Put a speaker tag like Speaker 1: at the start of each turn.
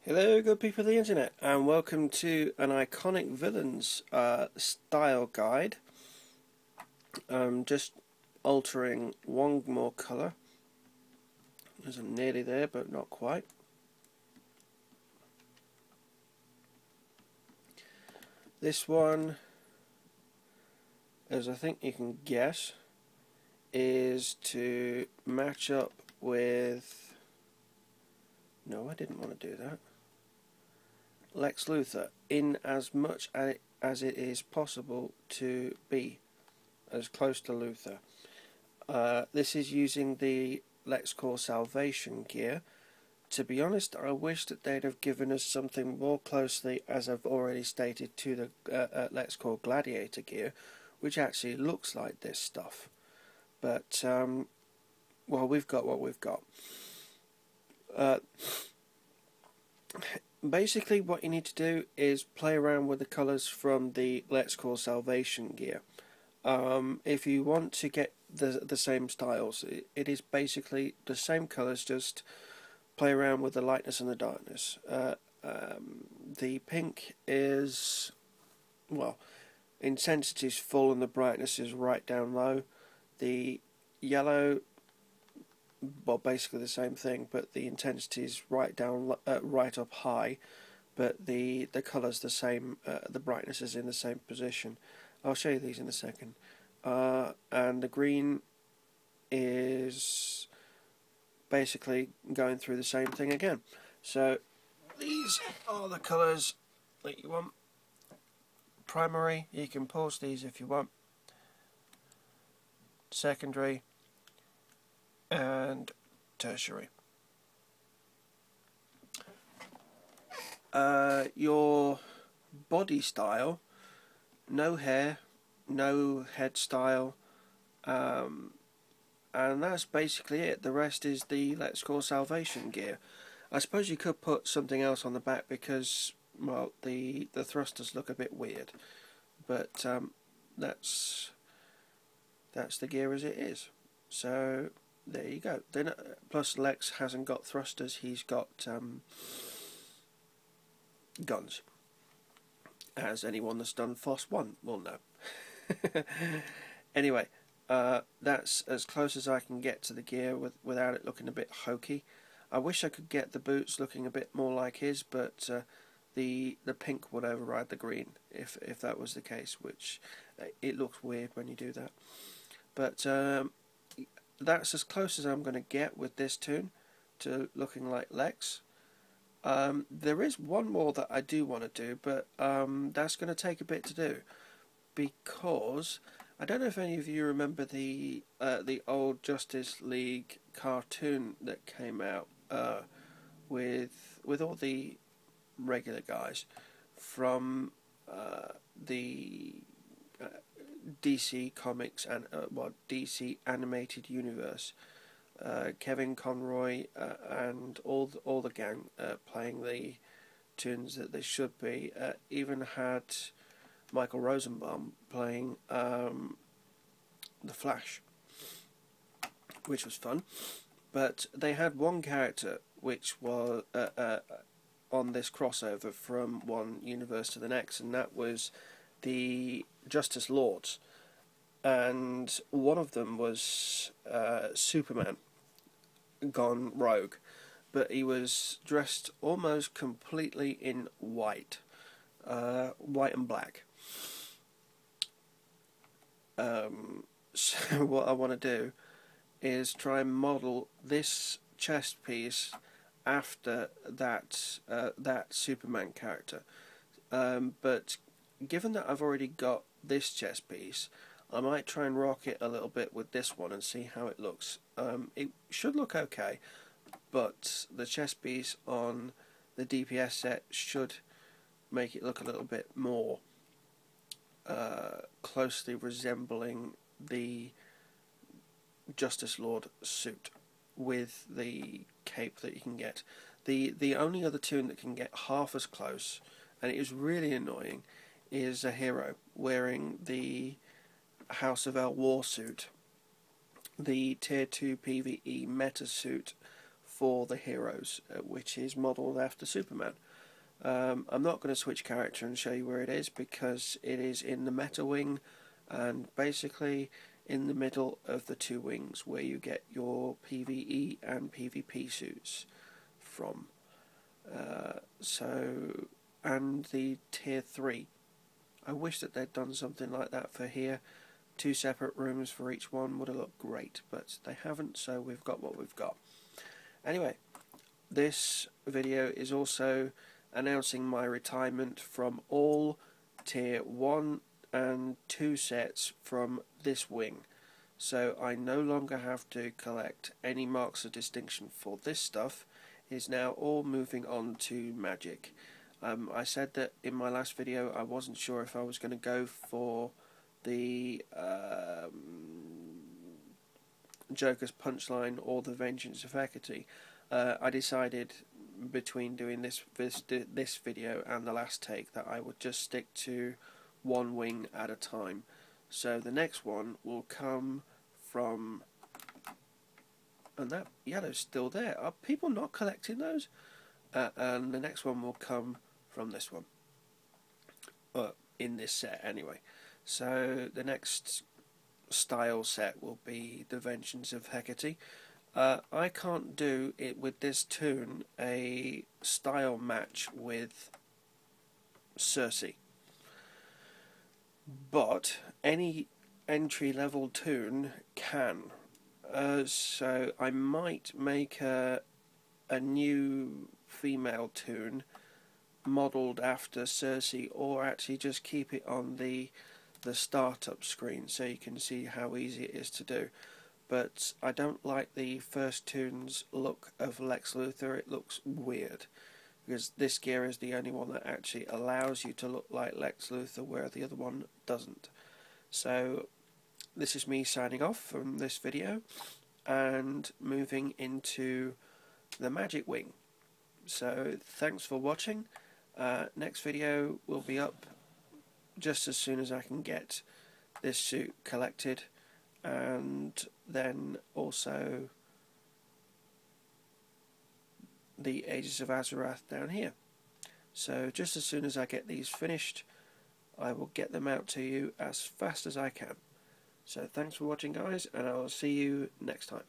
Speaker 1: Hello good people of the internet, and welcome to an iconic villains style guide. Just altering one more colour, as I'm nearly there but not quite. This one, as I think you can guess, is to match up with... No, I didn't want to do that. Lex Luthor, in as much as it is possible to be as close to Luthor. This is using the Lex Salvation gear. To be honest, I wish that they'd have given us something more closely, as I've already stated, to the Lex Gladiator gear, which actually looks like this stuff. But, well, we've got what we've got. Basically, what you need to do is play around with the colours from the Lex Salvation gear. If you want to get the same styles, it is basically the same colours, just play around with the lightness and the darkness. The pink is, well, intensity is full and the brightness is right down low. The yellow, well, basically the same thing, but the intensity is right down, right up high, but the colour's the same. The brightness is in the same position. I'll show you these in a second. And the green is basically going through the same thing again. So these are the colours that you want. Primary, you can pause these if you want. Secondary and tertiary. Your body style, no hair, no head style, and that's basically it. The rest is the Let's Call Salvation gear. I suppose you could put something else on the back because, well, the thrusters look a bit weird, but that's the gear as it is. So there you go. Then, plus Lex hasn't got thrusters, he's got guns, as anyone that's done FOSS 1 will know. Anyway, that's as close as I can get to the gear without it looking a bit hokey. I wish I could get the boots looking a bit more like his, but the pink would override the green if that was the case, which it looks weird when you do that. But that's as close as I'm going to get with this tune to looking like Lex. There is one more that I do want to do, but that's going to take a bit to do, because I don't know if any of you remember the old Justice League cartoon that came out with all the regular guys from the DC Comics and DC Animated Universe. Kevin Conroy and all the gang playing the tunes that they should be. Even had Michael Rosenbaum playing the Flash, which was fun. But they had one character which was on this crossover from one universe to the next, and that was the Justice Lords. And one of them was Superman gone rogue, but he was dressed almost completely in white, white and black. So what I want to do is try and model this chest piece after that Superman character. But given that I've already got this chest piece, I might try and rock it a little bit with this one and see how it looks. It should look okay, but the chest piece on the DPS set should make it look a little bit more closely resembling the Justice Lord suit with the cape that you can get. The only other tune that can get half as close, and it is really annoying, is a hero wearing the House of L war suit, the Tier 2 PvE meta suit for the heroes, which is modelled after Superman. I'm not going to switch character and show you where it is because it is in the meta wing and basically in the middle of the two wings where you get your PvE and PvP suits from. And the tier 3. I wish that they'd done something like that for here. 2 separate rooms for each one would have looked great, but they haven't, so we've got what we've got. Anyway, this video is also announcing my retirement from all tier 1 and 2 sets from this wing. So I no longer have to collect any marks of distinction for this stuff. It is now all moving on to magic. I said that in my last video I wasn't sure if I was going to go for the Joker's Punchline or the Vengeance of Hecate. I decided between doing this video and the last take that I would just stick to one wing at a time. So the next one will come from, and that yellow's still there. Are people not collecting those? And the next one will come from this one, in this set anyway. So the next style set will be the Vengeance of Hecate. I can't do it with this toon a style match with Circe, but any entry level toon can. So I might make a new female toon modelled after Circe, or actually just keep it on the startup screen so you can see how easy it is to do. But I don't like the first toon's look of Lex Luthor. It looks weird because this gear is the only one that actually allows you to look like Lex Luthor, where the other one doesn't. So this is me signing off from this video and moving into the magic wing. So thanks for watching. Next video will be up just as soon as I can get this suit collected, and then also the Aegis of Azarath down here. So just as soon as I get these finished, I will get them out to you as fast as I can. So thanks for watching, guys, and I'll see you next time.